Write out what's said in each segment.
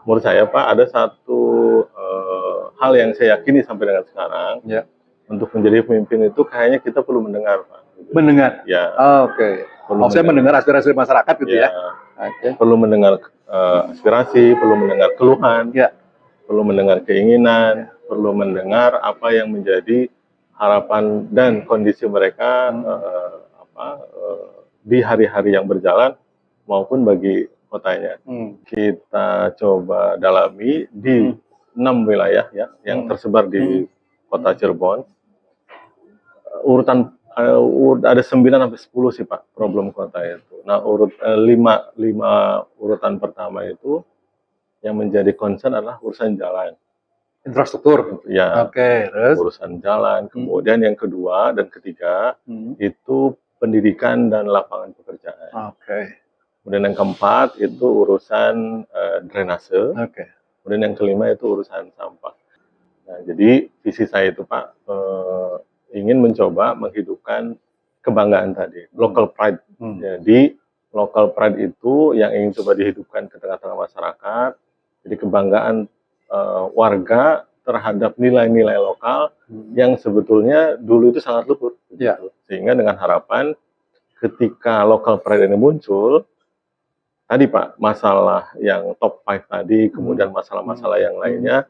menurut saya Pak, ada satu hal yang saya yakini sampai dengan sekarang, Ya. untuk menjadi pemimpin itu kayaknya kita perlu mendengar Pak. Mendengar? Ya. Oke. Perlu Maksudnya mendengar aspirasi masyarakat gitu ya? Oke. Perlu mendengar aspirasi, perlu mendengar keluhan, ya. Perlu mendengar keinginan, perlu mendengar apa yang menjadi harapan dan kondisi mereka di hari-hari yang berjalan maupun bagi kotanya. Kita coba dalami di 6 wilayah ya yang tersebar di kota Cirebon. Urutan ada 9 sampai 10 sih Pak problem kota itu. Nah, lima urutan pertama itu yang menjadi concern adalah urusan jalan. Infrastruktur. Ya. Oke, terus urusan jalan. Kemudian yang kedua dan ketiga itu pendidikan dan lapangan pekerjaan. Oke. Kemudian yang keempat itu urusan drainase. Oke. Kemudian yang kelima itu urusan sampah. Nah, jadi visi saya itu Pak ingin mencoba menghidupkan kebanggaan tadi, local pride. Jadi local pride itu yang ingin coba dihidupkan ke tengah-tengah masyarakat. Jadi kebanggaan warga terhadap nilai-nilai lokal yang sebetulnya dulu itu sangat luhur. Ya. Sehingga dengan harapan ketika local pride ini muncul, tadi Pak, masalah yang top 5 tadi, kemudian masalah-masalah yang lainnya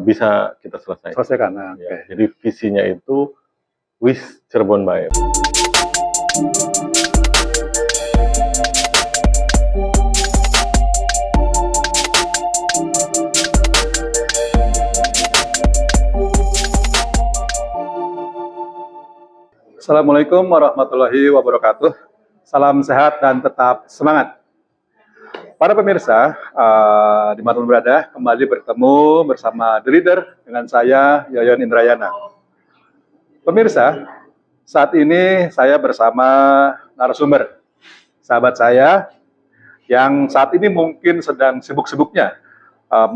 bisa kita selesaikan. Nah, ya. Jadi visinya itu Wish Cirebon Baik. Assalamualaikum warahmatullahi wabarakatuh. Salam sehat dan tetap semangat. Para pemirsa, dimanapun berada, kembali bertemu bersama The Leader dengan saya, Yoyon Indrayana. Pemirsa, saat ini saya bersama narasumber, sahabat saya, yang saat ini mungkin sedang sibuk-sibuknya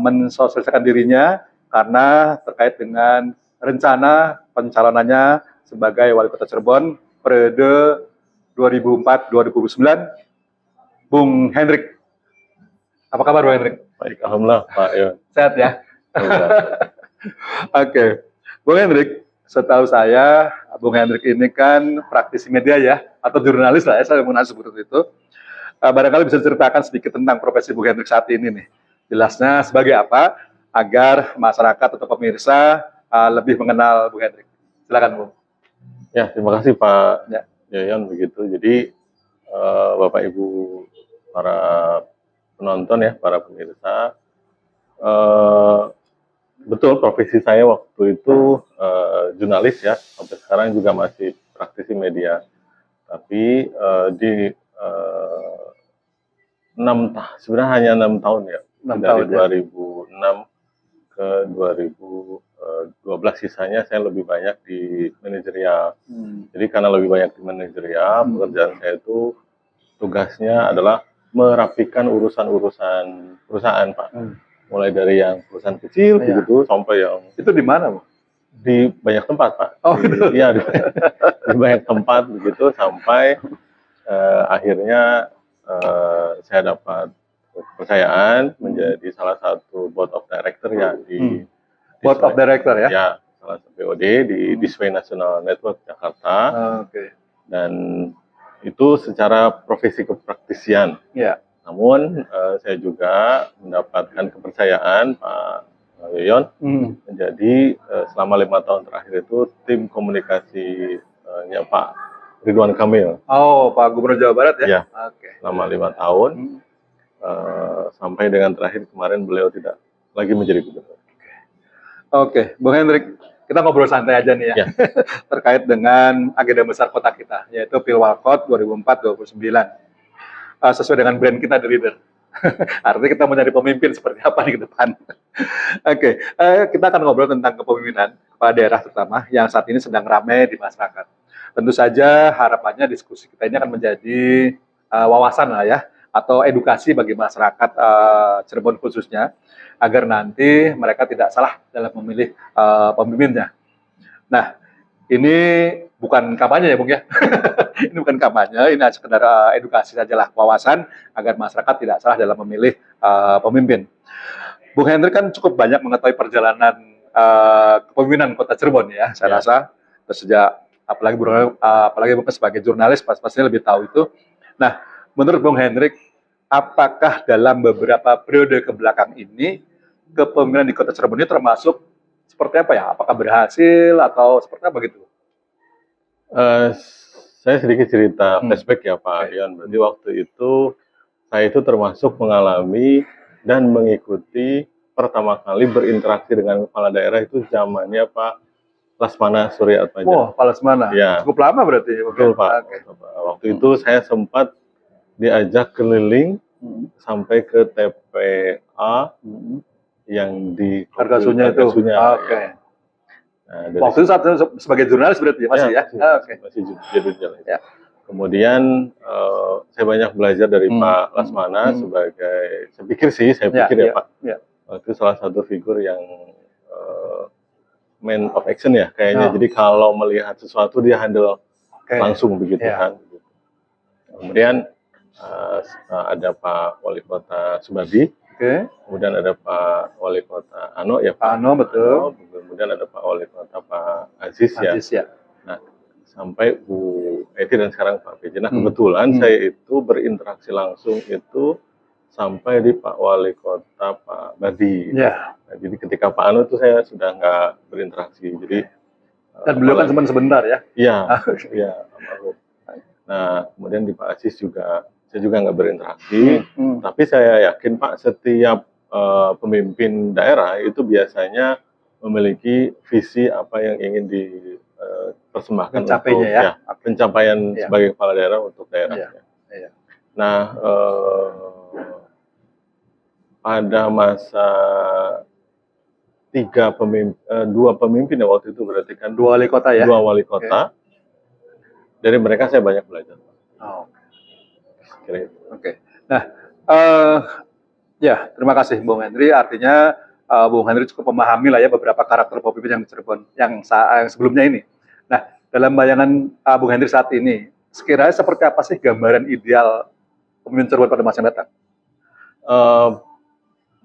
mensosialisasikan dirinya karena terkait dengan rencana pencalonannya sebagai Wali Kota Cirebon periode 2004-2009, Bung Hendrik. Apa kabar Bung Hendrik? Baik, alhamdulillah Pak Yon. Sehat ya? Oke. Bung Hendrik, setahu saya Bung Hendrik ini kan praktisi media ya, atau jurnalis lah ya, saya mengenal seperti itu. Barangkali bisa diceritakan sedikit tentang profesi Bung Hendrik saat ini nih. Jelasnya sebagai apa, agar masyarakat atau pemirsa lebih mengenal Bung Hendrik. Silakan Bung. Ya, terima kasih Pak Yoyon begitu. Jadi Bapak Ibu para penonton ya, para pemirsa, betul profesi saya waktu itu jurnalis ya, sampai sekarang juga masih praktisi media. Tapi di sebenarnya hanya 6 tahun ya, dari 2006 ke 2012 sisanya saya lebih banyak di manajerial. Jadi karena lebih banyak di manajerial, pekerjaan saya itu tugasnya adalah merapikan urusan-urusan perusahaan Pak. Mulai dari yang perusahaan kecil begitu sampai yang itu di mana Bu? Di banyak tempat Pak. Iya, di banyak tempat begitu sampai akhirnya saya dapat kepercayaan menjadi salah satu board of director ya di board of director ya? Ya, salah satu BOD di Disway National Network Jakarta. Dan itu secara profesi kepraktisian. Ya. Namun saya juga mendapatkan kepercayaan Pak Yoyon menjadi selama 5 tahun terakhir itu tim komunikasinya Pak Ridwan Kamil. Oh, Pak Gubernur Jawa Barat ya? Ya. Selama 5 tahun sampai dengan terakhir kemarin beliau tidak lagi menjadi gubernur. Oke, Bung Hendrik, kita ngobrol santai aja nih ya, terkait dengan agenda besar kota kita, yaitu Pilwalkot 2004-2009. Sesuai dengan brand kita The Leader. Artinya kita mencari pemimpin seperti apa nih ke depan. Oke, kita akan ngobrol tentang kepemimpinan kepala daerah terutama yang saat ini sedang ramai di masyarakat. Tentu saja harapannya diskusi kita ini akan menjadi wawasan lah ya, atau edukasi bagi masyarakat Cirebon khususnya, agar nanti mereka tidak salah dalam memilih pemimpinnya. Nah, ini bukan kampanye ya Bung ya. Ini bukan kampanye, ini sekedar edukasi sajalah, wawasan agar masyarakat tidak salah dalam memilih pemimpin. Bung Hendrik kan cukup banyak mengetahui perjalanan kepemimpinan Kota Cirebon ya, saya rasa sejak apalagi Bung sebagai jurnalis pastinya lebih tahu itu. Nah, menurut Bung Hendrik, apakah dalam beberapa periode ke belakang ini kepemimpinan di Kota Cirebon ini termasuk seperti apa ya? Apakah berhasil atau seperti apa gitu? Saya sedikit cerita flashback ya Pak Dion. Berarti waktu itu saya itu termasuk mengalami dan mengikuti pertama kali berinteraksi dengan kepala daerah itu zamannya Pak Lasmana Surya Atmaja. Oh, Pak Lasmana. Ya. Cukup lama berarti. Betul Pak. Okay. Waktu itu saya sempat diajak keliling sampai ke TPA yang di Argasunya itu. Oke. Okay. Ya. Nah, waktu itu saat sebagai jurnalis berarti masih ya? Masih jadi jurnalis. Ya. Kemudian saya banyak belajar dari Pak Lasmana sebagai, saya pikir ya Pak, itu salah satu figur yang man of action ya kayaknya. Jadi kalau melihat sesuatu dia handle langsung begitu kan. Kemudian ada Pak Wali Kota Subabi, kemudian ada Pak Wali Kota Ano ya Pak Ano, betul. Kemudian ada Pak Wali Kota Pak Aziz ya. Nah, sampai Bu Eti dan sekarang Pak PJ. Nah, kebetulan saya itu berinteraksi langsung itu sampai di Pak Wali Kota Pak Badi. Nah, jadi ketika Pak Ano itu saya sudah nggak berinteraksi. Jadi dan beliau kan cuma sebentar ya? Iya, iya. Nah, kemudian di Pak Aziz juga saya juga nggak berinteraksi. Tapi saya yakin Pak setiap pemimpin daerah itu biasanya memiliki visi apa yang ingin dipersembahkan untuk pencapaian sebagai kepala daerah untuk daerah. Nah, pada masa dua pemimpin ya waktu itu berarti kan dua wali kota ya. Dua wali kota. Dari mereka saya banyak belajar. Oke. Nah, ya terima kasih Bung Henry. Artinya Bung Henry cukup memahami lah ya beberapa karakter pemimpin yang Cirebon yang sebelumnya ini. Nah, dalam bayangan Bung Henry saat ini, sekiranya seperti apa sih gambaran ideal pemimpin Cirebon pada masa yang datang?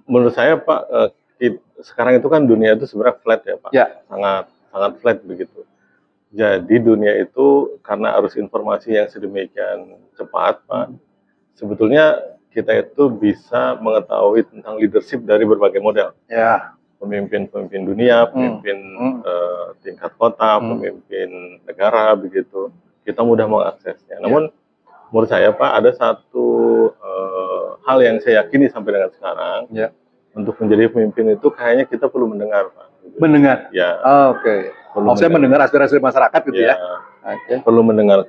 Menurut saya Pak, sekarang itu kan dunia itu sebenarnya flat ya Pak, sangat flat begitu. Jadi dunia itu karena arus informasi yang sedemikian cepat Pak, sebetulnya kita itu bisa mengetahui tentang leadership dari berbagai model. Pemimpin-pemimpin dunia, pemimpin tingkat kota, pemimpin negara begitu. Kita mudah mengaksesnya. Namun menurut saya Pak, ada satu hal yang saya yakini sampai dengan sekarang. Untuk menjadi pemimpin itu kayaknya kita perlu mendengar Pak. Mendengar? Ya. Oke. Maksudnya mendengar aspirasi masyarakat gitu ya? Perlu mendengar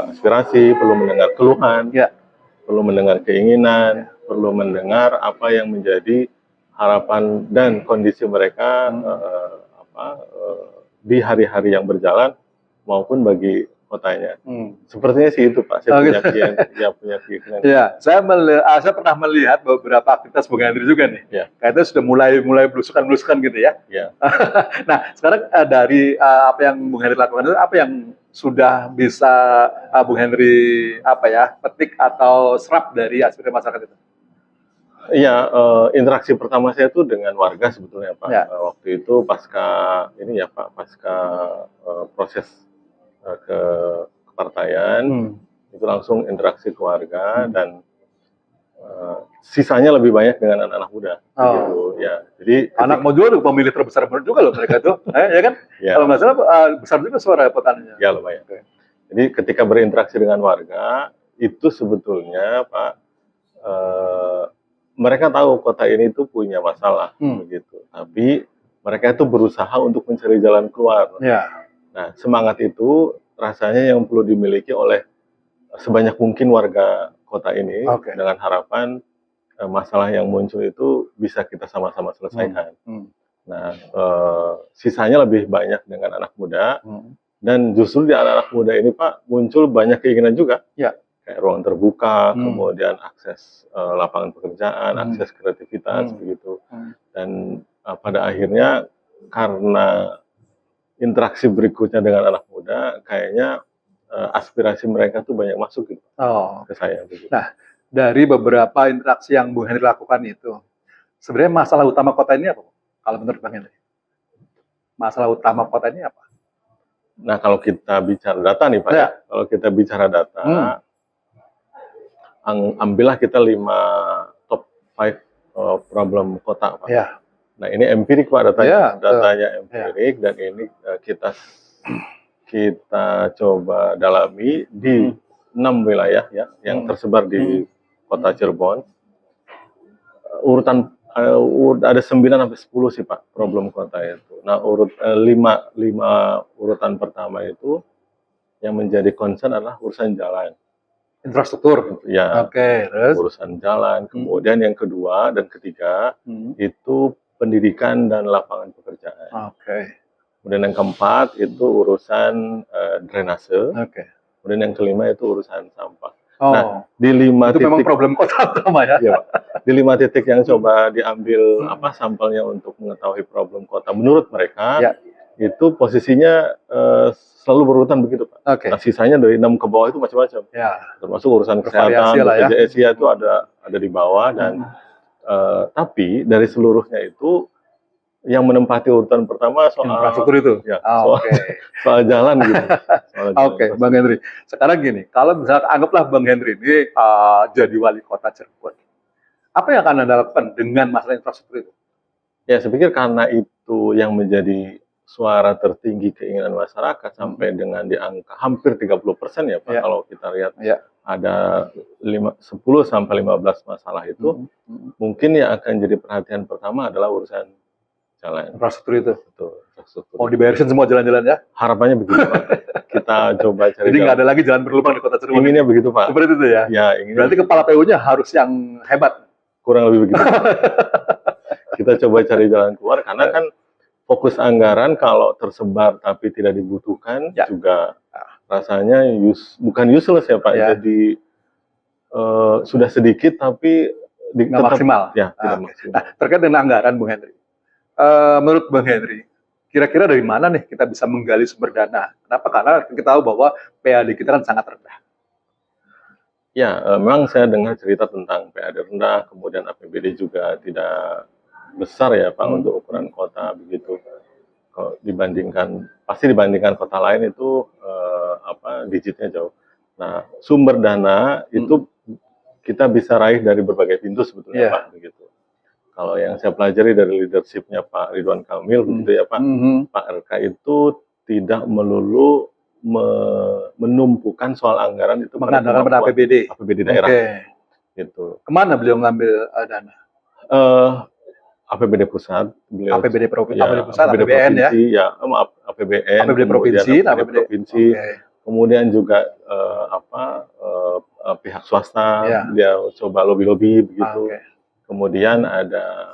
aspirasi, perlu mendengar keluhan, perlu mendengar keinginan, perlu mendengar apa yang menjadi harapan dan kondisi mereka di hari-hari yang berjalan maupun bagi kotanya. Sepertinya sih itu Pak, saya punya keyakinan. Ya, saya pernah melihat beberapa aktivitas Bung Hendry juga nih. Kayaknya sudah mulai belusukan gitu ya. Nah, sekarang dari apa yang Bung Hendry lakukan itu, apa yang sudah bisa Bung Hendry petik atau serap dari aspirasi masyarakat itu? Iya, interaksi pertama saya itu dengan warga sebetulnya Pak. Waktu itu pasca proses ke kepartaian, itu langsung interaksi keluarga dan sisanya lebih banyak dengan anak-anak muda. Gitu, ya. Jadi anak mau juga pemilih terbesar juga loh mereka itu, ya kan? Kalau nggak salah besar juga suara petaninya. Ya lumayan. Jadi ketika berinteraksi dengan warga itu sebetulnya Pak, mereka tahu kota ini itu punya masalah, begitu. Tapi mereka itu berusaha untuk mencari jalan keluar. Nah, semangat itu rasanya yang perlu dimiliki oleh sebanyak mungkin warga kota ini dengan harapan masalah yang muncul itu bisa kita sama-sama selesaikan. Nah, sisanya lebih banyak dengan anak muda dan justru di anak-anak muda ini Pak muncul banyak keinginan juga. Kayak ruang terbuka, kemudian akses lapangan pekerjaan, akses kreativitas begitu. Dan pada akhirnya karena interaksi berikutnya dengan anak muda, kayaknya aspirasi mereka tuh banyak masuk gitu ke saya. Begitu. Nah, dari beberapa interaksi yang Bung Hendry lakukan itu, Sebenarnya masalah utama kota ini apa, Bung? Kalau menurut Bang Henry? Masalah utama kota ini apa? Nah, kalau kita bicara data nih Pak, Ya. kalau kita bicara data, ambillah kita 5 top 5 problem kota Pak. Ya. Nah, ini empirik Pak datanya, Ya, datanya empirik dan ini kita coba dalami di 6 wilayah ya, yang tersebar di kota Cirebon. Urutan ada 9 sampai 10 sih Pak problem kota itu. Nah, 5 urutan pertama itu yang menjadi concern adalah urusan jalan. Infrastruktur. Ya. Oke, terus urusan jalan. Kemudian yang kedua dan ketiga itu pendidikan dan lapangan pekerjaan. Oke. Kemudian yang keempat itu urusan drainase. Oke. Kemudian yang kelima itu urusan sampah. Oh, nah, di 5 itu titik memang problem kota utama ya. Iya, Pak. Di 5 titik yang coba diambil sampelnya untuk mengetahui problem kota menurut mereka, itu posisinya selalu berurutan begitu Pak. Oke. Nah, sisanya dari 6 ke bawah itu macam-macam. Ya. Termasuk urusan kesehatan, ya. BPJS itu ada di bawah dan tapi dari seluruhnya itu yang menempati urutan pertama soal infrastruktur itu. Ya, soal jalan gitu. Oke, Bang Henry. Sekarang gini, kalau misalnya anggaplah Bang Henry ini jadi wali kota Cirebon, apa yang akan Anda lakukan dengan masalah infrastruktur itu? Ya, saya pikir karena itu yang menjadi suara tertinggi keinginan masyarakat sampai dengan di angka hampir 30% ya Pak, kalau kita lihat ada 10 sampai 15 masalah itu, mungkin yang akan jadi perhatian pertama adalah urusan jalan. Infrastruktur itu. Betul, infrastruktur. Oh, diberesin semua jalan-jalan ya? Harapannya begitu Pak. Kita coba cari. Jadi nggak ada lagi jalan berlubang di kota Cirebon. Inginnya begitu Pak. Seperti itu ya? Ya, inginnya. Berarti kepala PU-nya harus yang hebat. Kurang lebih begitu. Kita coba cari jalan keluar karena kan fokus anggaran kalau tersebar tapi tidak dibutuhkan juga rasanya bukan useless ya Pak. Jadi sudah sedikit tapi nggak maksimal. Ya, tidak maksimal. Nah, terkait dengan anggaran Bung Henry. Menurut Bang Henry, kira-kira dari mana nih kita bisa menggali sumber dana? Kenapa? Karena kita tahu bahwa PAD kita kan sangat rendah. Ya, memang saya dengar cerita tentang PAD rendah, kemudian APBD juga tidak besar ya Pak untuk ukuran kota begitu. Kalau pasti dibandingkan kota lain itu digitnya jauh. Nah, sumber dana itu kita bisa raih dari berbagai pintu sebetulnya Pak begitu. Kalau yang saya pelajari dari leadership-nya Pak Ridwan Kamil begitu ya Pak, Pak RK itu tidak melulu menumpukan soal anggaran itu mengandalkan pada APBD daerah. Gitu. Kemana beliau ngambil dana? APBD pusat, beliau APBD pusat, APBN ya? APBN, APBD provinsi, kemudian juga pihak swasta, dia coba lobby-lobby begitu. Kemudian ada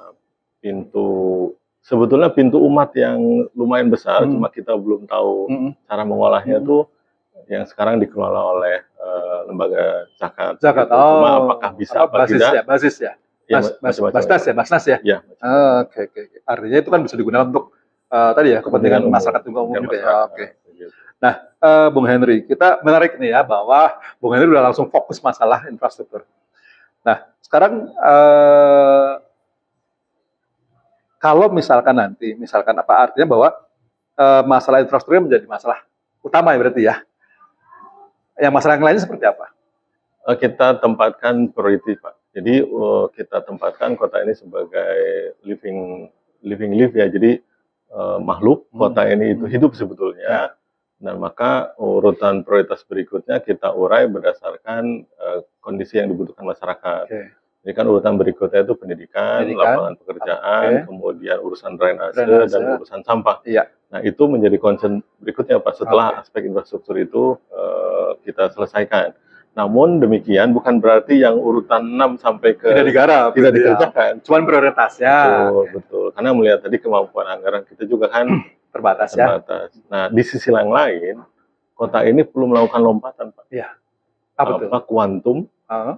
sebetulnya pintu umat yang lumayan besar, cuma kita belum tahu cara mengolahnya itu yang sekarang dikelola oleh lembaga zakat. Zakat. Gitu. Cuma apakah bisa apa tidak? Basis ya. Basnas ya. Ya. Oke. Artinya itu kan bisa digunakan untuk tadi ya kepentingan masyarakat umum juga ya. Oke. Nah, Bung Henry, kita menarik nih ya bahwa Bung Henry udah langsung fokus masalah infrastruktur. Nah, sekarang kalau misalkan apa artinya bahwa masalah infrastruktur menjadi masalah utama ya berarti ya. Yang masalah yang lainnya seperti apa? Kita tempatkan priority Pak. Jadi kita tempatkan kota ini sebagai living ya. Jadi makhluk kota ini itu hidup sebetulnya. Dan maka urutan prioritas berikutnya kita urai berdasarkan kondisi yang dibutuhkan masyarakat. Jadi kan urutan berikutnya itu pendidikan, lapangan pekerjaan, kemudian urusan drainase dan urusan sampah. Nah, itu menjadi concern berikutnya Pak setelah aspek infrastruktur itu kita selesaikan. Namun demikian bukan berarti yang urutan 6 sampai ke tidak digarap, tidak dikerjakan. Cuman prioritasnya. Betul. Karena melihat tadi kemampuan anggaran kita juga kan terbatas. Nah, di sisi lain, kota ini perlu melakukan lompatan Pak. Iya. Apa kuantum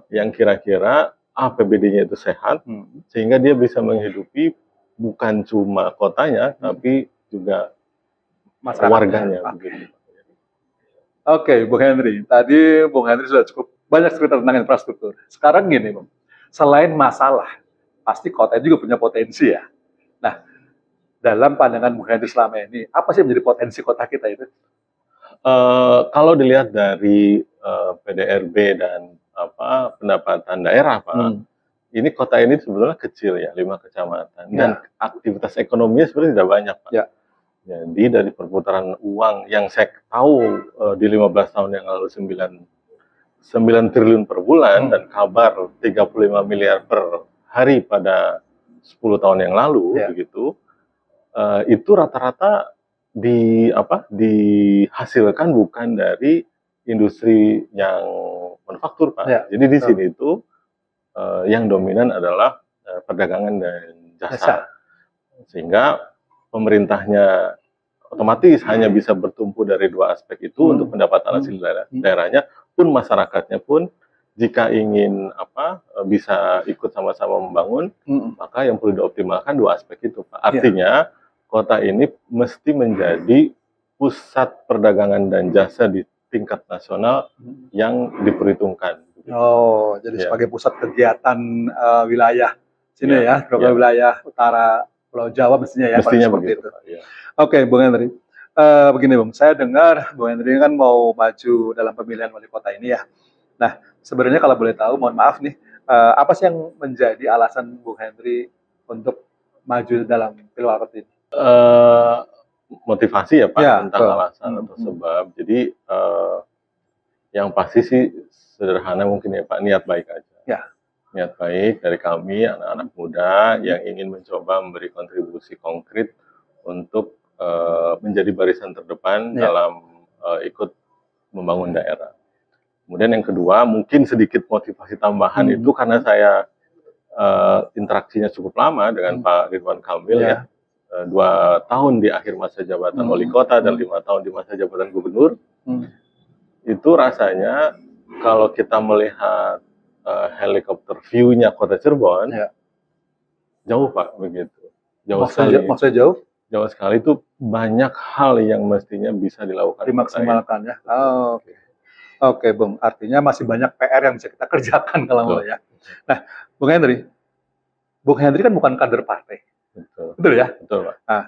yang kira-kira APBD-nya itu sehat sehingga dia bisa menghidupi bukan cuma kotanya tapi juga warganya begitu. Oke, Bung Henry. Tadi Bung Henry sudah cukup banyak cerita tentang infrastruktur. Sekarang gini, Bung. Selain masalah pasti kota juga punya potensi ya. Nah, dalam pandangan Bung Henry selama ini, apa sih yang menjadi potensi kota kita itu? Kalau dilihat dari PDRB dan pendapatan daerah, Pak, ini kota ini sebetulnya kecil ya, 5 kecamatan, dan aktivitas ekonominya sebenarnya tidak banyak, Pak. Ya. Jadi dari perputaran uang yang saya tahu di 15 tahun yang lalu 9 triliun per bulan dan kabar 35 miliar per hari pada 10 tahun yang lalu, begitu. Itu rata-rata dihasilkan bukan dari industri yang manufaktur, Pak. Jadi di sini itu yang dominan adalah perdagangan dan jasa. Sehingga pemerintahnya otomatis hanya bisa bertumpu dari 2 aspek itu untuk pendapatan hasil daerahnya, pun masyarakatnya pun jika ingin bisa ikut sama-sama membangun, maka yang perlu dioptimalkan 2 aspek itu, Pak. Artinya kota ini mesti menjadi pusat perdagangan dan jasa di tingkat nasional yang diperhitungkan. Oh, jadi sebagai pusat kegiatan wilayah sini wilayah utara Pulau Jawa mestinya seperti begitu, itu. Oke, Bung Henry. Begini, Bung, saya dengar Bung Henry kan mau maju dalam pemilihan wali kota ini ya. Nah, sebenarnya kalau boleh tahu, mohon maaf nih, apa sih yang menjadi alasan Bung Henry untuk maju dalam pilwalkot ini? Motivasi ya, Pak, tentang alasan atau sebab. Jadi yang pasti sih sederhana mungkin ya, Pak, niat baik aja. Niat baik dari kami anak-anak muda yang ingin mencoba memberi kontribusi konkret untuk menjadi barisan terdepan dalam ikut membangun daerah. Kemudian yang kedua, mungkin sedikit motivasi tambahan itu karena saya interaksinya cukup lama dengan Pak Ridwan Kamil ya. 2 tahun di akhir masa jabatan wali kota dan 5 tahun di masa jabatan gubernur. Itu rasanya kalau kita melihat helikopter view-nya kota Cirebon, jauh, Pak, begitu. Jauh sekali. Maksudnya jauh? Jauh sekali, itu banyak hal yang mestinya bisa dilakukan. Dimaksimalkan ya. Oke, Bung. Artinya masih banyak PR yang bisa kita kerjakan kalau mau ya. Nah, Bung Henry kan bukan kader partai. Betul ya? Betul, Pak. Nah,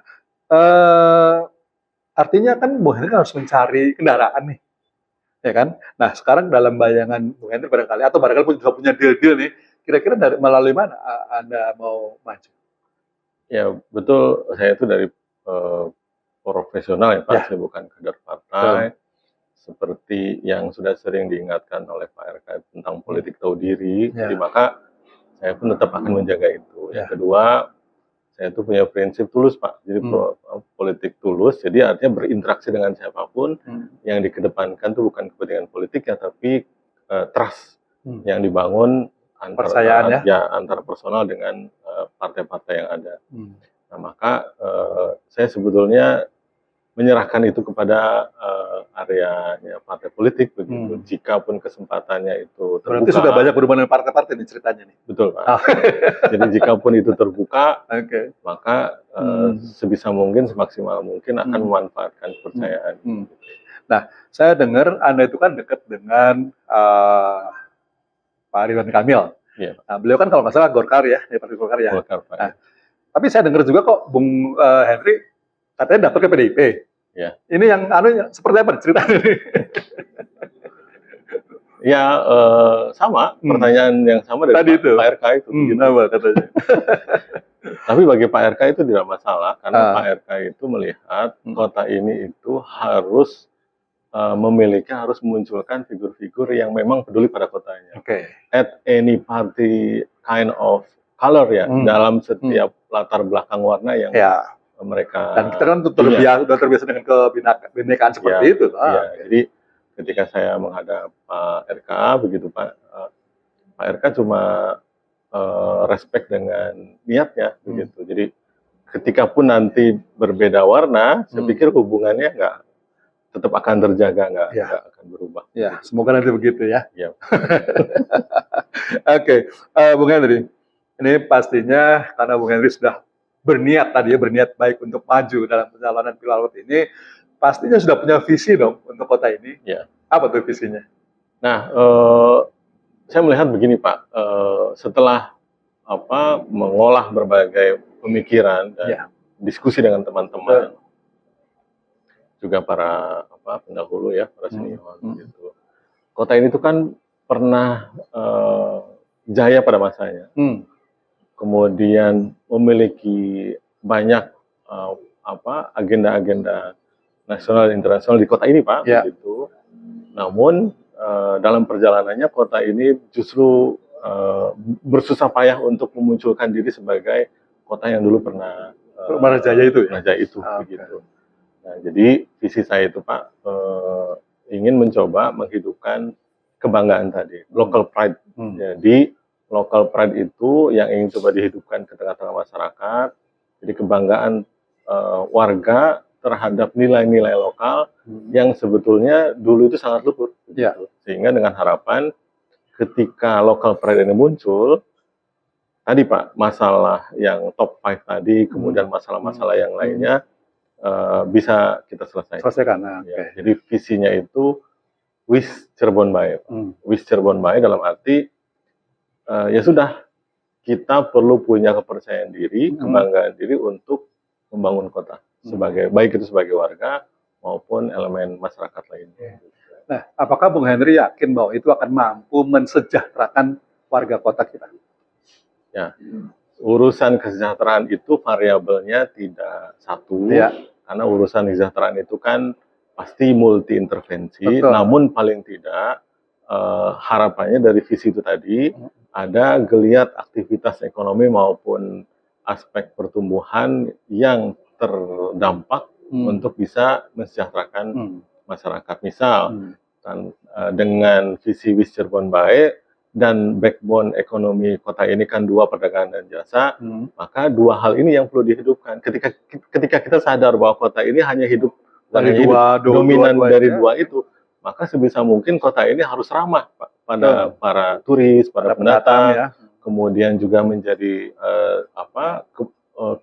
artinya kan Bung Henry harus mencari kendaraan nih. Ya kan? Nah, sekarang dalam bayangan Bung Henry barangkali pun juga punya deal-deal nih, kira-kira melalui mana Anda mau maju? Ya, betul, saya itu dari profesional ya, Pak, saya bukan kader partai. Seperti yang sudah sering diingatkan oleh Pak RK tentang politik tahu diri, jadi maka saya pun tetap akan menjaga itu. Yang kedua, saya itu punya prinsip tulus, Pak. Jadi politik tulus, jadi artinya berinteraksi dengan siapapun. Yang dikedepankan itu bukan kepentingan politiknya, tapi trust yang dibangun antara personal dengan partai-partai yang ada. Nah, maka saya sebetulnya menyerahkan itu kepada areanya partai politik begitu. Jikapun kesempatannya itu terbuka. Berarti sudah banyak berhubungan dengan partai-partai nih ceritanya nih. Betul, Pak. Jadi jikapun itu terbuka, maka sebisa mungkin, semaksimal mungkin akan memanfaatkan kepercayaan. Nah, saya dengar Anda itu kan dekat dengan Pak Ridwan Kamil. Nah, beliau kan kalau nggak salah Golkar ya, Partai Golkar ya. Golkar, Pak. Nah, tapi saya dengar juga kok Bung Henry katanya daftar ke PDIP. Ini yang seperti apa ceritanya? Ya, sama pertanyaan yang sama dari Pak RK itu. Apa katanya? Tapi bagi Pak RK itu tidak masalah karena Pak RK itu melihat kota ini itu harus harus memunculkan figur-figur yang memang peduli pada kotanya. At any party kind of color ya, dalam setiap latar belakang warna yang mereka. Dan kita kan sudah terbiasa dengan kebinekaan seperti itu. Jadi ketika saya menghadap Pak RK begitu, Pak RK cuma respect dengan niatnya begitu. Jadi ketika pun nanti berbeda warna, saya pikir hubungannya tetap akan terjaga, nggak akan berubah. Ya, semoga nanti begitu ya. Oke, Bung Henry, ini pastinya karena Bung Henry sudah berniat baik untuk maju dalam pencalonan pilwalkot ini, pastinya sudah punya visi dong untuk kota ini. Apa tuh visinya? Nah, saya melihat begini, Pak, setelah mengolah berbagai pemikiran dan diskusi dengan teman-teman, juga para pendahulu ya, para senior gitu. Kota ini tuh kan pernah jaya pada masanya, kemudian memiliki banyak agenda-agenda nasional dan internasional di kota ini, Pak, begitu. Namun dalam perjalanannya kota ini justru bersusah payah untuk memunculkan diri sebagai kota yang dulu pernah jaya itu, begitu. Nah, jadi visi saya itu, Pak, ingin mencoba menghidupkan kebanggaan tadi, local pride. Jadi local pride itu yang ingin coba dihidupkan ke tengah-tengah masyarakat. Jadi kebanggaan warga terhadap nilai-nilai lokal yang sebetulnya dulu itu sangat luhur. Sehingga dengan harapan ketika local pride ini muncul, tadi Pak, masalah yang top 5 tadi, kemudian masalah-masalah yang lainnya bisa kita selesaikan. Jadi visinya itu Wish Cirebon Baik. Wish Cirebon Baik dalam arti ya sudah, kita perlu punya kepercayaan diri, kebanggaan diri untuk membangun kota baik itu sebagai warga maupun elemen masyarakat lainnya. Nah, apakah Bung Henry yakin bahwa itu akan mampu mensejahterakan warga kota kita? Ya, urusan kesejahteraan itu variabelnya tidak satu, karena urusan kesejahteraan itu kan pasti multi intervensi. Namun paling tidak harapannya dari visi itu tadi ada geliat aktivitas ekonomi maupun aspek pertumbuhan yang terdampak untuk bisa mensejahterakan masyarakat. Misal dengan visi Wish Cirebon Baik dan backbone ekonomi kota ini kan 2, perdagangan dan jasa, maka 2 hal ini yang perlu dihidupkan. Ketika kita sadar bahwa kota ini hanya hidup dari dominan dari 2 itu, maka sebisa mungkin kota ini harus ramah, Pak, pada para turis, pada pendatang, kemudian juga menjadi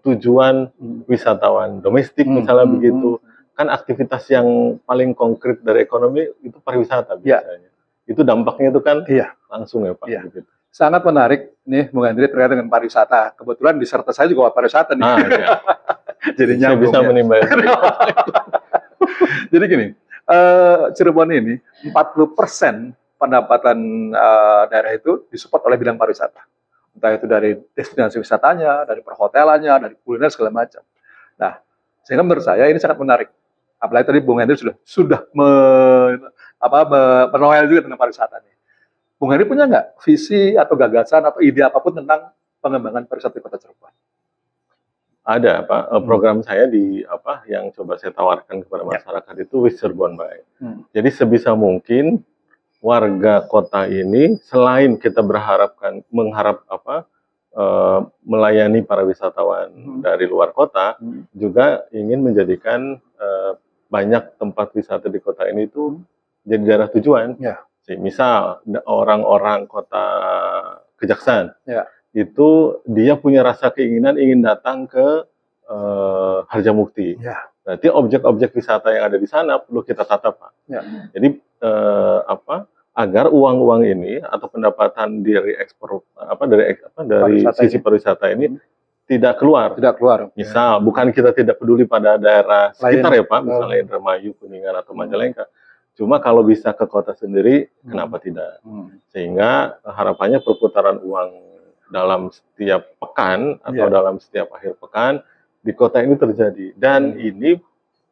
tujuan wisatawan domestik misalnya begitu. Kan aktivitas yang paling konkret dari ekonomi itu pariwisata biasanya. Itu dampaknya itu kan langsung ya Pak. Begitu. Sangat menarik nih Bung Henry terkait dengan pariwisata. Kebetulan diserta saya juga pariwisata nih. Jadi saya bisa menimbang. Jadi gini, Cirebon ini 40% pendapatan daerah itu disupport oleh bidang pariwisata. Entah itu dari destinasi wisatanya, dari perhotelannya, dari kuliner segala macam. Nah, sehingga menurut saya ini sangat menarik. Apalagi tadi Bung Henry sudah menoel juga tentang pariwisata nih. Bung Henry punya nggak visi atau gagasan atau ide apapun tentang pengembangan pariwisata di Kota Cirebon? Ada, Pak. Program saya yang coba saya tawarkan kepada masyarakat itu Wish Cirebon Baik. Jadi sebisa mungkin warga kota ini selain kita melayani para wisatawan dari luar kota, juga ingin menjadikan banyak tempat wisata di kota ini itu jadi daerah tujuan. Misal orang-orang kota Kejaksan, itu dia punya rasa keinginan ingin datang ke Harjamukti. Berarti objek-objek wisata yang ada di sana perlu kita tata, Pak. Jadi agar uang-uang ini atau pendapatan dari ekspor dari sisi pariwisata ini tidak keluar. Misal bukan kita tidak peduli pada daerah sekitar ya Pak, misalnya Indramayu, Kuningan atau Majalengka. Cuma kalau bisa ke kota sendiri, kenapa tidak? Sehingga harapannya perputaran uang dalam setiap pekan atau dalam setiap akhir pekan di kota ini terjadi. Dan ini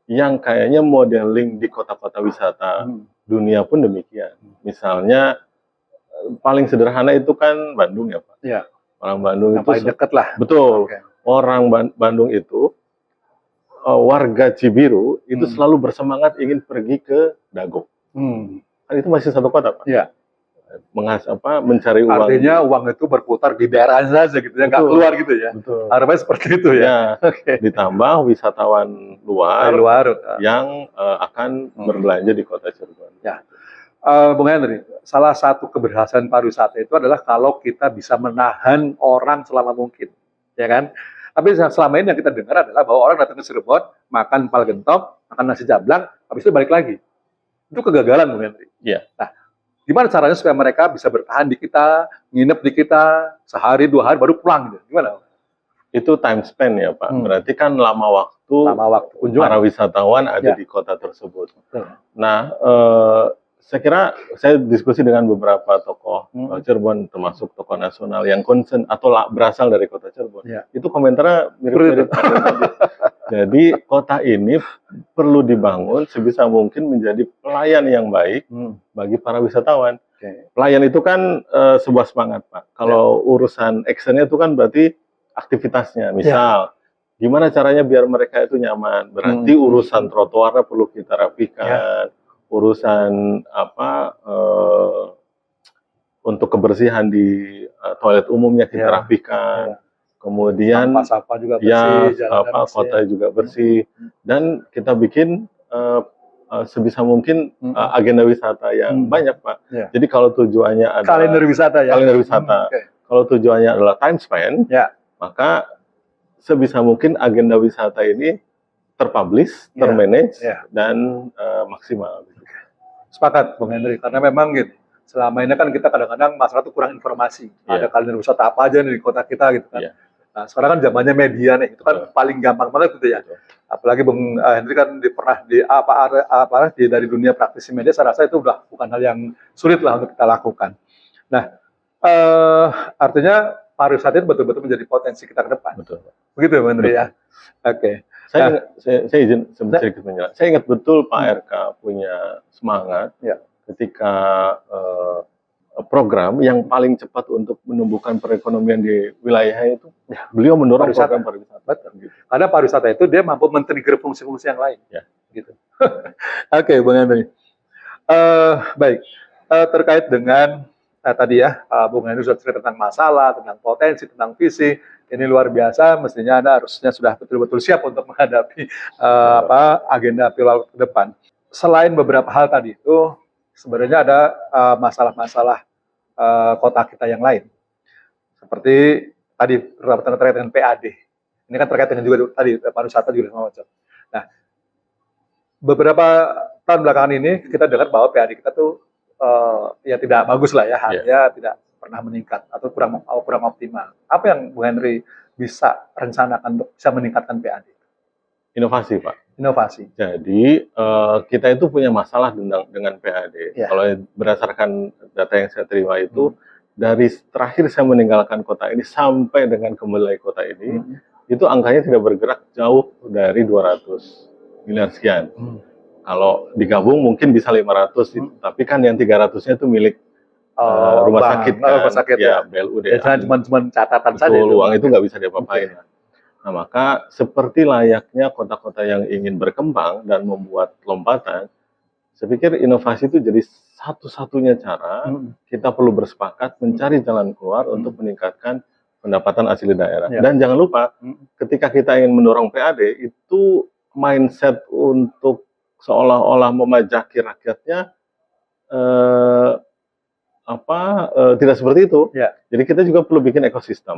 yang kayaknya modeling di kota-kota wisata dunia pun demikian. Misalnya paling sederhana itu kan Bandung ya Pak. Orang Bandung itu paling dekat lah. Betul. Orang Bandung itu warga Cibiru itu selalu bersemangat ingin pergi ke Dago. Kan itu masih satu kota Pak. Mencari uang. Artinya uang itu berputar di daerah saja gitu ya, nggak keluar gitu ya. Harapannya seperti itu ya. Ditambah wisatawan luar yang akan berbelanja di kota Cirebon. Bung Henry, salah satu keberhasilan pariwisata itu adalah kalau kita bisa menahan orang selama mungkin, ya kan? Tapi selama ini yang kita dengar adalah bahwa orang datang ke Cirebon, makan pal gentong, makan nasi jablang, habis itu balik lagi. Itu kegagalan, Bung Henry. Iya. Nah, Gimana caranya supaya mereka bisa bertahan di kita, nginep di kita sehari 2 hari baru pulang gitu? Gimana? Itu time spend ya Pak. Berarti kan lama waktu kunjungan para wisatawan ada Ya. di kota tersebut. Betul. Nah, saya kira saya diskusi dengan beberapa tokoh Cirebon, termasuk tokoh nasional yang concern atau berasal dari kota Cirebon. Ya. Itu komentarnya mirip-mirip. Jadi kota ini perlu dibangun sebisa mungkin menjadi pelayan yang baik bagi para wisatawan. Pelayan itu kan sebuah semangat Pak. Kalau urusan actionnya itu kan berarti aktivitasnya. Misal, gimana caranya biar mereka itu nyaman. Berarti urusan trotoarnya perlu kita rapikan. Urusan untuk kebersihan di toilet umumnya kita rapikan. Kemudian sampah juga bersih, kota juga bersih, dan kita bikin sebisa mungkin agenda wisata yang banyak Pak. Jadi kalau tujuannya ada kalender wisata ya. Kalender wisata. Kalau tujuannya adalah time spend, maka sebisa mungkin agenda wisata ini terpublish, termanage, dan maksimal. Sepakat Bung Henry, karena memang gitu. Selama ini kan kita kadang-kadang masyarakat tuh kurang informasi. Ada kalender wisata apa aja nih di kota kita gitu kan. Nah, sekarang kan zamannya media nih, itu kan paling gampang banget gitu ya. Apalagi Bung Henry kan pernah dari dunia praktisi media, saya rasa itu udah bukan hal yang sulit lah untuk kita lakukan. Nah, artinya pariwisata itu betul-betul menjadi potensi kita ke depan. Betul. Begitu ya Bung Henry ya. Oke. Saya izin sedikit menjelaskan. Saya ingat betul Pak RK punya semangat ketika program yang paling cepat untuk menumbuhkan perekonomian di wilayahnya itu, beliau mendorong program pariwisata. Gitu. Karena pariwisata itu dia mampu men-trigger fungsi-fungsi yang lain. Gitu. Oke, Bung Henry. Baik, terkait dengan tadi ya, Bung Henry sudah cerita tentang masalah, tentang potensi, tentang visi. Ini luar biasa, mestinya Anda harusnya sudah betul-betul siap untuk menghadapi agenda pilot ke depan. Selain beberapa hal tadi itu, sebenarnya ada masalah-masalah kota kita yang lain. Seperti tadi terkait dengan PAD. Ini kan terkait dengan juga tadi pariwisata juga sama macam. Nah, beberapa tahun belakangan ini kita dengar bahwa PAD kita tuh ya tidak bagus lah ya, harga tidak pernah meningkat atau kurang optimal. Apa yang Bung Henry bisa rencanakan untuk bisa meningkatkan PAD? Inovasi Pak. Inovasi. Jadi kita itu punya masalah dengan PAD. Kalau berdasarkan data yang saya terima itu, dari terakhir saya meninggalkan kota ini sampai dengan kembali kota ini, itu angkanya tidak bergerak jauh dari 200 miliar sekian. Kalau digabung mungkin bisa 500, tapi kan yang 300-nya itu milik rumah sakit kan, BLUD. Cuma catatan saja. Uang itu nggak bisa diapa-apain. Nah, maka seperti layaknya kota-kota yang ingin berkembang dan membuat lompatan, saya pikir inovasi itu jadi satu-satunya cara kita perlu bersepakat mencari jalan keluar untuk meningkatkan pendapatan asli daerah. Dan jangan lupa, ketika kita ingin mendorong PAD, itu mindset untuk seolah-olah memajaki rakyatnya tidak seperti itu. Jadi kita juga perlu bikin ekosistem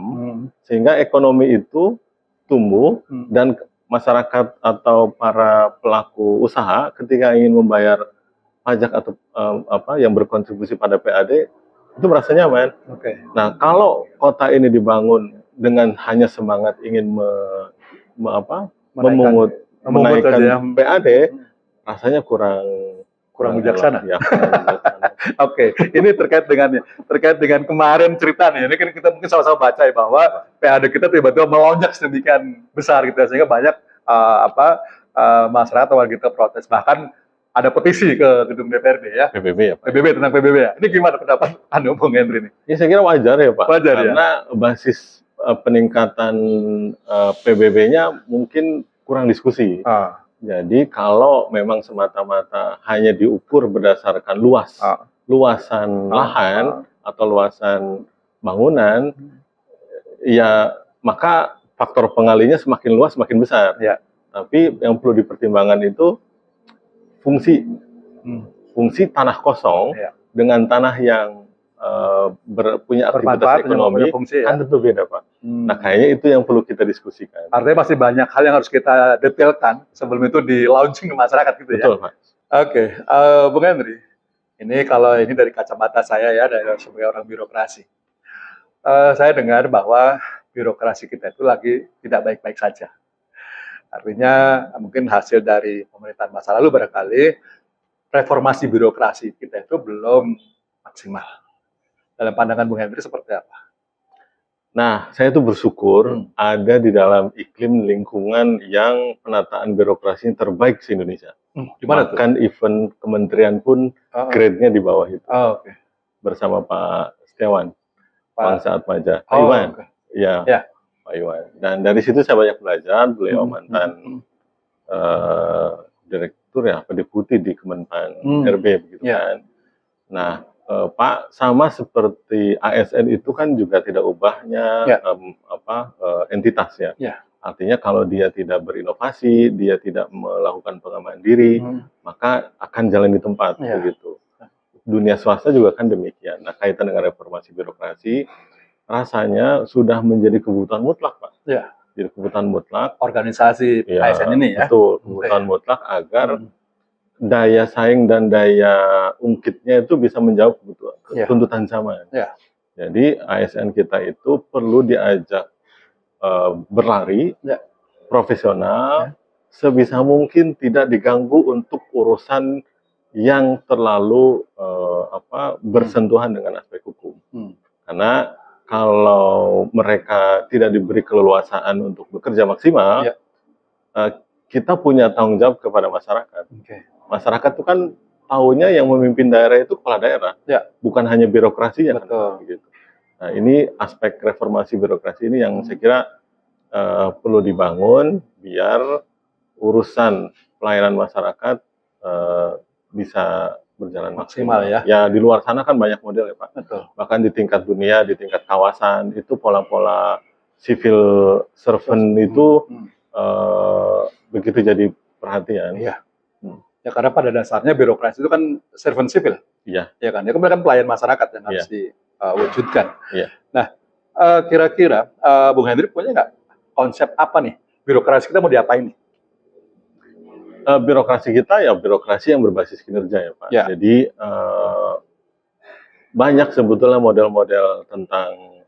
sehingga ekonomi itu tumbuh dan masyarakat atau para pelaku usaha ketika ingin membayar pajak atau yang berkontribusi pada PAD itu merasa nyaman. Nah, kalau kota ini dibangun dengan hanya semangat ingin menaikkan PAD, rasanya kurang bijaksana. Oke, ini terkait dengan kemarin cerita nih. Ini kan kita mungkin sama-sama baca ya bahwa PAD kita tiba-tiba melonjak sedemikian besar gitu, sehingga banyak masyarakat warga kita protes. Bahkan ada petisi ke gedung DPRD ya. PBB ya Pak. PBB tentang PBB ya. Ini gimana pendapat Anda Bung Henry ini? Ya saya kira wajar ya Pak. Wajar karena basis peningkatan PBB-nya mungkin kurang diskusi. Jadi kalau memang semata-mata hanya diukur berdasarkan luasan lahan atau luasan bangunan, ya maka faktor pengalinya semakin luas semakin besar. Tapi yang perlu dipertimbangkan itu fungsi tanah kosong dengan tanah yang punya aktivitas ekonomi kan tentu beda Pak. Nah kayaknya itu yang perlu kita diskusikan. Artinya masih banyak hal yang harus kita detailkan sebelum itu di launching ke masyarakat gitu. Betul Pak. Oke, Bung Henry, Ini kalau ini dari kacamata saya ya, dari sebagai orang birokrasi. Saya dengar bahwa birokrasi kita itu lagi tidak baik-baik saja. Artinya mungkin hasil dari pemerintahan masa lalu barangkali reformasi birokrasi kita itu belum maksimal. Dalam pandangan Bung Hendri seperti apa? Nah, saya tuh bersyukur ada di dalam iklim lingkungan yang penataan birokrasi terbaik di Indonesia. Gimana tuh? Bahkan event kementerian pun grade-nya di bawah itu. Oke. Bersama Pak Setiawan, Bangsa Atmaja, Pak Oh, Iwan. oke. Ya, Ya. Pak Iwan. Dan dari situ saya banyak belajar. Beliau mantan direktur ya, deputi di Kemenpan RB begitu kan. Nah, Pak sama seperti ASN itu kan juga tidak ubahnya entitas ya. Artinya kalau dia tidak berinovasi, dia tidak melakukan pengembangan diri, maka akan jalan di tempat begitu. Dunia swasta juga kan demikian. Nah, kaitan dengan reformasi birokrasi, rasanya sudah menjadi kebutuhan mutlak, Pak. Ya. Jadi kebutuhan mutlak. Organisasi ASN ini ya. Betul, kebutuhan mutlak agar daya saing dan daya ungkitnya itu bisa menjawab kebutuhan tuntutan zaman. Jadi ASN kita itu perlu diajak berlari profesional, sebisa mungkin tidak diganggu untuk urusan yang terlalu bersentuhan dengan aspek hukum. Karena kalau mereka tidak diberi keleluasaan untuk bekerja maksimal, kita punya tanggung jawab kepada masyarakat. Masyarakat itu kan tahunya yang memimpin daerah itu kepala daerah, bukan hanya birokrasinya. Kan, gitu. Nah, ini aspek reformasi birokrasi ini yang saya kira perlu dibangun biar urusan pelayanan masyarakat bisa berjalan maksimal ya. Ya, di luar sana kan banyak model ya Pak. Betul. Bahkan di tingkat dunia, di tingkat kawasan itu pola-pola civil servant itu begitu jadi perhatian. Ya karena pada dasarnya birokrasi itu kan servant sipil. Ya kan. Itu kan pelayan masyarakat yang harus diwujudkan. Nah, kira-kira Bung Hendri punya nggak konsep apa nih birokrasi kita mau diapain nih? Birokrasi kita ya birokrasi yang berbasis kinerja ya Pak. Jadi banyak sebetulnya model-model tentang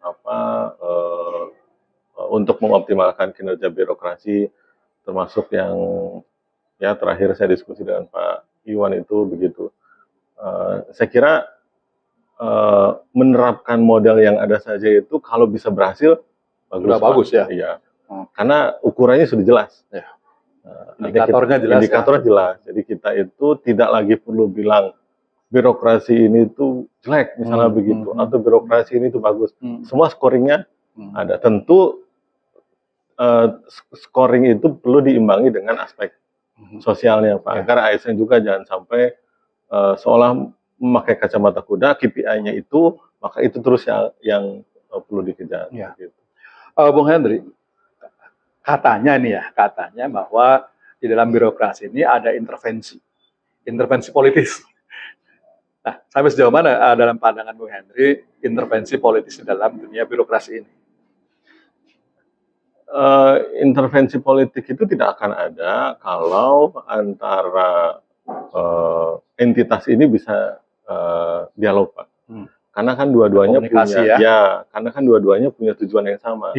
untuk mengoptimalkan kinerja birokrasi, termasuk yang terakhir saya diskusi dengan Pak Iwan itu begitu. Saya kira menerapkan model yang ada saja itu kalau bisa berhasil bagus ya. Iya. Karena ukurannya sudah jelas. Indikatornya jelas. Indikatornya jelas. Jadi kita itu tidak lagi perlu bilang birokrasi ini tuh jelek misalnya begitu, atau birokrasi ini tuh bagus. Semua scoringnya ada. Tentu scoring itu perlu diimbangi dengan aspek sosialnya Pak, agar ASN juga jangan sampai seolah memakai kacamata kuda, KPI-nya itu, maka itu terus yang perlu dikejar. Gitu. Bung Hendri, katanya bahwa di dalam birokrasi ini ada intervensi politis. Nah, sampai sejauh mana dalam pandangan Bung Hendri intervensi politis di dalam dunia birokrasi ini? Intervensi politik itu tidak akan ada kalau antara entitas ini bisa dialog Pak. Karena kan dua-duanya punya tujuan yang sama.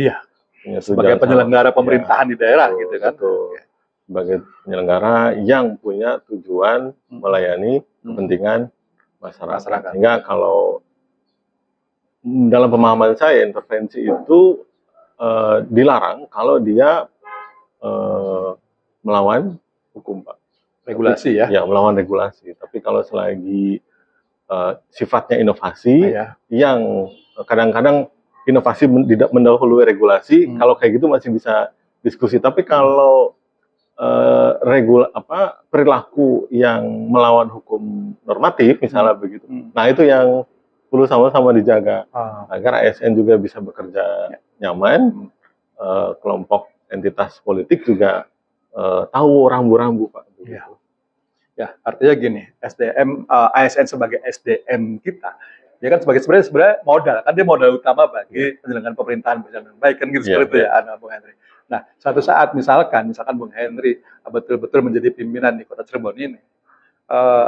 Sebagai penyelenggara pemerintahan di daerah gitu kan. Sebagai penyelenggara yang punya tujuan melayani kepentingan masyarakat. Sehingga kalau dalam pemahaman saya intervensi itu dilarang kalau dia melawan hukum Pak. Regulasi ya? Ya, melawan regulasi. Tapi kalau selagi sifatnya inovasi, yang kadang-kadang inovasi mendahului regulasi, kalau kayak gitu masih bisa diskusi. Tapi kalau perilaku yang melawan hukum normatif, misalnya begitu, nah itu yang perlu sama-sama dijaga agar ASN juga bisa bekerja nyaman, kelompok entitas politik juga tahu rambu-rambu Pak. Ya, artinya gini, ASN sebagai SDM kita, ya kan sebenarnya modal, kan dia modal utama bagi penyelenggaraan pemerintahan berjalan baik kan gitu seperti itu ya, Bung Hendri. Nah, suatu saat misalkan Bung Hendri betul-betul menjadi pimpinan di Kota Cirebon ini,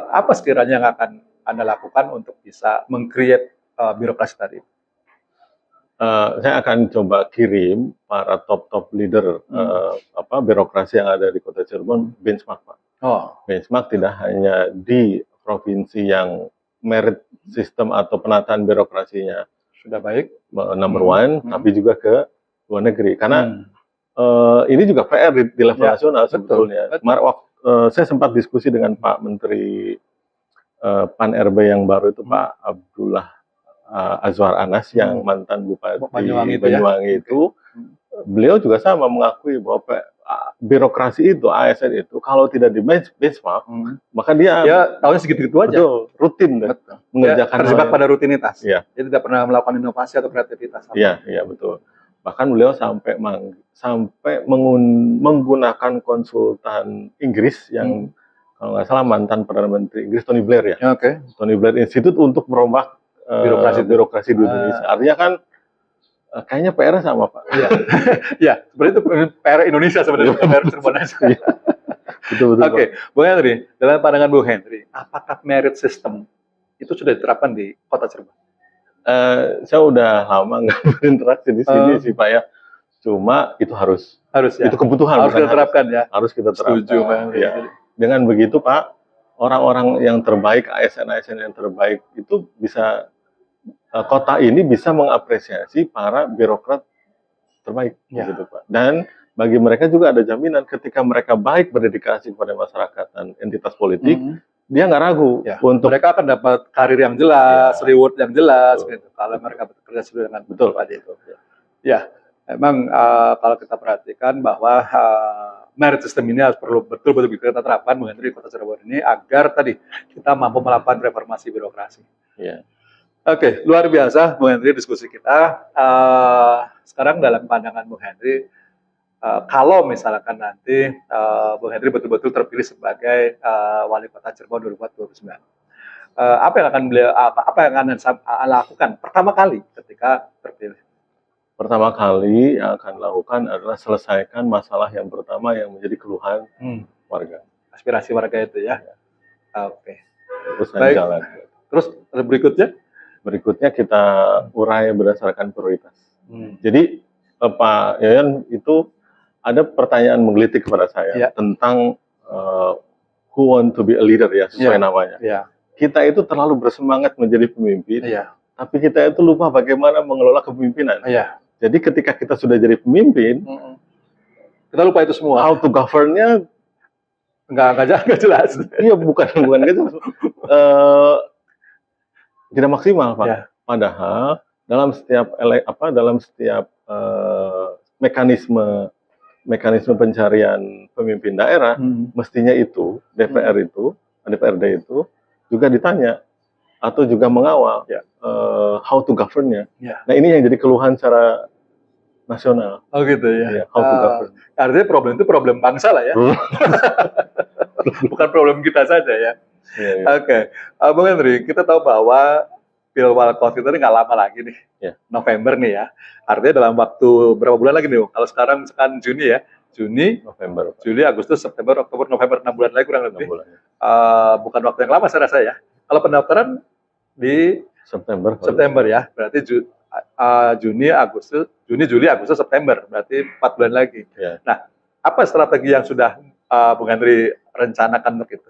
apa sekiranya yang akan Anda lakukan untuk bisa meng-create birokrasi tadi? Saya akan coba kirim para top leader birokrasi yang ada di Kota Cirebon benchmark, Pak. Benchmark tidak hanya di provinsi yang merit sistem atau penataan birokrasinya sudah baik, number one, tapi juga ke luar negeri. Karena ini juga PR di level nasional sebetulnya. Kemarin saya sempat diskusi dengan Pak Menteri Pan RB yang baru itu, Pak Abdullah Azwar Anas yang mantan Bupati Banyuwangi itu, beliau juga sama mengakui bahwa birokrasi itu, ASN itu, kalau tidak di benchmark, maka dia tahunnya segitu-gitu aja. Betul, rutin mengerjakan terjebak pada rutinitas. Dia tidak pernah melakukan inovasi atau kreativitas. Iya, betul. Bahkan beliau sampai menggunakan konsultan Inggris yang kalau nggak salah mantan Perdana Menteri Inggris Tony Blair ya. Tony Blair Institute untuk merombak birokrasi di Indonesia. Artinya kan kayaknya PR sama, Pak. Iya, sebenarnya itu PR Indonesia sebenarnya, PR Cirebon aja. Betul. Oke, Bung Henry, dalam pandangan Bung Henry, apakah merit system itu sudah diterapkan di Kota Cirebon? Saya udah lama nggak berinteraksi di sini sih, Pak ya. Cuma itu harus ya? Itu kebutuhan. Harus kita terapkan ya? Harus kita terapkan. Setuju, Bang. Ya. Dengan begitu, Pak, orang-orang yang terbaik, ASN yang terbaik itu bisa kota ini bisa mengapresiasi para birokrat terbaik, gitu, Pak. Dan bagi mereka juga ada jaminan ketika mereka baik berdedikasi kepada masyarakat dan entitas politik, dia nggak ragu untuk mereka akan dapat karir yang jelas, reward yang jelas, gitu. Kalau mereka bekerja sesuai dengan betul. Ya, memang kalau kita perhatikan bahwa merit system ini harus perlu betul-betul kita terapkan di Kota Cirebon ini agar tadi kita mampu melakukan reformasi birokrasi. Oke, luar biasa Bung Henry diskusi kita. Sekarang dalam pandangan Bung Henry, kalau misalkan nanti Bung Henry betul-betul terpilih sebagai Wali Kota Cirebon 2029, apa yang akan lakukan pertama kali ketika terpilih? Pertama kali yang akan lakukan adalah selesaikan masalah yang pertama yang menjadi keluhan warga. Aspirasi warga itu ya. Oke. Terus jalan. Terus berikutnya? Berikutnya kita urai berdasarkan prioritas. Jadi Pak Yayan itu ada pertanyaan menggelitik kepada saya tentang who want to be a leader ya, sesuai namanya. Kita itu terlalu bersemangat menjadi pemimpin, tapi kita itu lupa bagaimana mengelola kepemimpinan. Jadi ketika kita sudah jadi pemimpin, kita lupa itu semua. How to govern-nya nggak jelas. Iya, bukan gitu. Tidak maksimal, Pak. Padahal dalam setiap mekanisme pencarian pemimpin daerah, mestinya itu DPRD itu juga ditanya atau juga mengawal how to govern-nya. Nah, ini yang jadi keluhan secara nasional. Oh gitu ya. How to govern. Artinya problem itu problem bangsa lah ya. Bukan problem kita saja ya. Oke. Bung Henry, kita tahu bahwa Pilwalkot itu nggak lama lagi nih, November nih ya. Artinya dalam waktu berapa bulan lagi nih, Bung? Kalau sekarang Juni ya, Juni, November, Juli, Agustus, September, Oktober, November, 6 bulan lagi kurang lebih. Bukan waktu yang lama saya rasa ya. Kalau pendaftaran di September ya, berarti Juni, Juli, Agustus, September, berarti 4 bulan lagi. Nah, apa strategi yang sudah Bung Henry rencanakan untuk itu?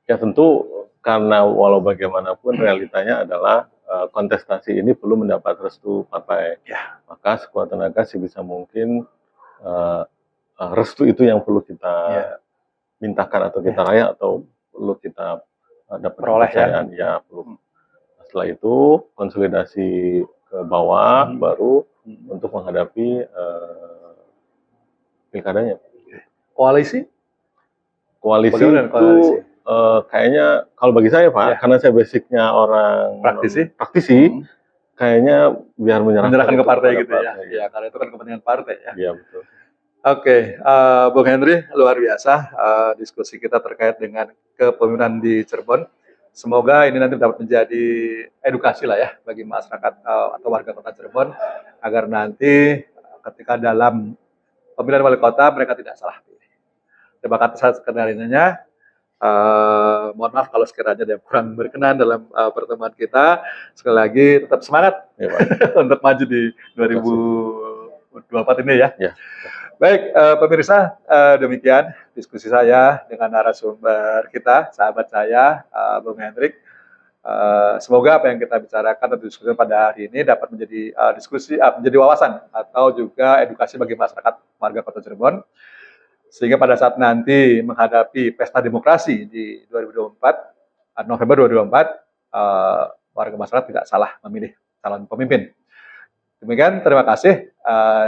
Ya tentu karena walau bagaimanapun realitanya adalah kontestasi ini perlu mendapat restu partai. Maka sekuat tenaga sebisa mungkin restu itu yang perlu kita mintakan atau kita raih atau perlu kita dapat kepercayaan. Perlu. Setelah itu konsolidasi ke bawah baru untuk menghadapi pilkadanya. Koalisi itu kayaknya kalau bagi saya Pak, karena saya basicnya orang praktisi, kayaknya biar menyerahkan ke partai gitu ya. Karena itu kan kepentingan partai ya. Iya betul. Oke, Bung Henry, luar biasa diskusi kita terkait dengan kepemimpinan di Cirebon. Semoga ini nanti dapat menjadi edukasi lah ya bagi masyarakat atau warga Kota Cirebon agar nanti ketika dalam pemilihan wali kota mereka tidak salah pilih. Terima kasih atas kedengarannya. Mohon maaf kalau sekiranya ada yang kurang berkenan dalam pertemuan kita. Sekali lagi tetap semangat Ya, Pak. untuk maju di 2024 ini ya. Ya. Baik, pemirsa, demikian diskusi saya dengan narasumber kita, sahabat saya, Bung Hendrik. Semoga apa yang kita bicarakan atau diskusi pada hari ini dapat menjadi menjadi wawasan atau juga edukasi bagi masyarakat warga Kota Cirebon, sehingga pada saat nanti menghadapi pesta demokrasi di 2024, November 2024, warga masyarakat tidak salah memilih calon pemimpin. Demikian, terima kasih.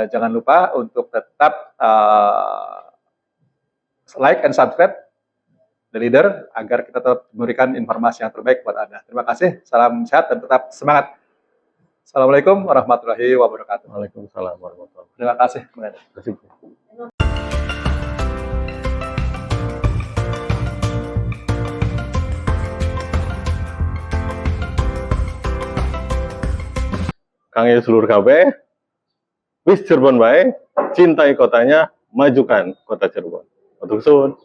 Jangan lupa untuk tetap like and subscribe The Leader agar kita tetap memberikan informasi yang terbaik buat Anda. Terima kasih, salam sehat dan tetap semangat. Assalamualaikum warahmatullahi wabarakatuh. Waalaikumsalam warahmatullahi wabarakatuh. Terima kasih. Terima kasih. Kang seluruh KB, wis Cirebon bae, cintai kotanya, majukan kota Cirebon. Matur suwun.